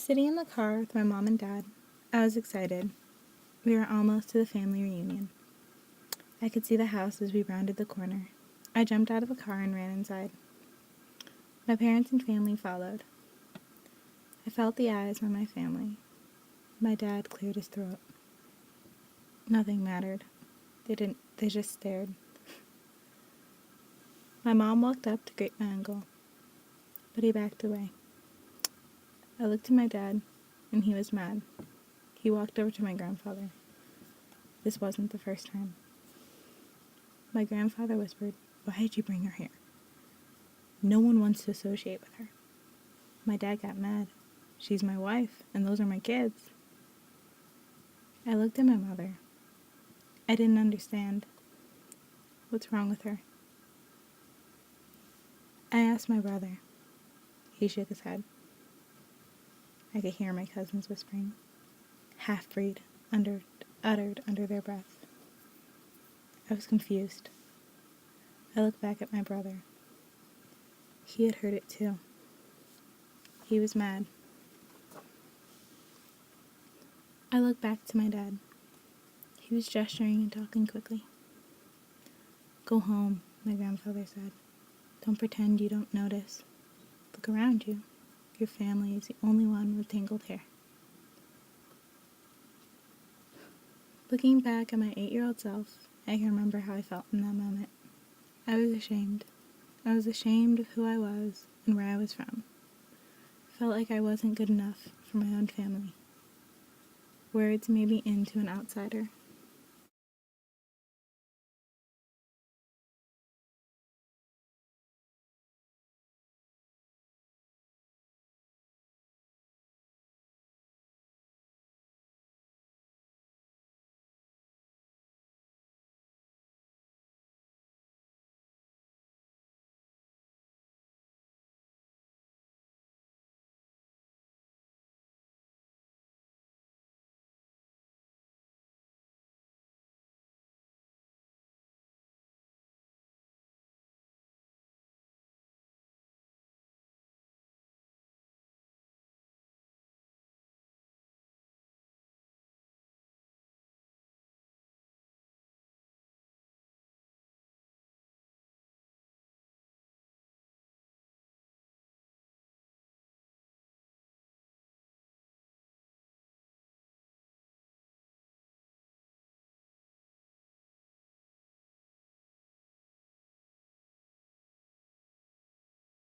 Sitting in the car with my mom and dad, I was excited. We were almost to the family reunion. I could see the house as we rounded the corner. I jumped out of the car and ran inside. My parents and family followed. I felt the eyes on my family. My dad cleared his throat. Nothing mattered. They just stared. My mom walked up to greet my uncle, but he backed away. I looked at my dad, and he was mad. He walked over to my grandfather. This wasn't the first time. My grandfather whispered, "Why did you bring her here? No one wants to associate with her." My dad got mad. "She's my wife, and those are my kids." I looked at my mother. I didn't understand. What's wrong with her? I asked my brother. He shook his head. I could hear my cousins whispering, "Half-breed," uttered under their breath. I was confused. I looked back at my brother. He had heard it too. He was mad. I looked back to my dad. He was gesturing and talking quickly. "Go home," my grandfather said. "Don't pretend you don't notice. Look around you. Your family is the only one with tangled hair." Looking back at my 8-year-old self, I can remember how I felt in that moment. I was ashamed. I was ashamed of who I was and where I was from. I felt like I wasn't good enough for my own family. Words made me into an outsider.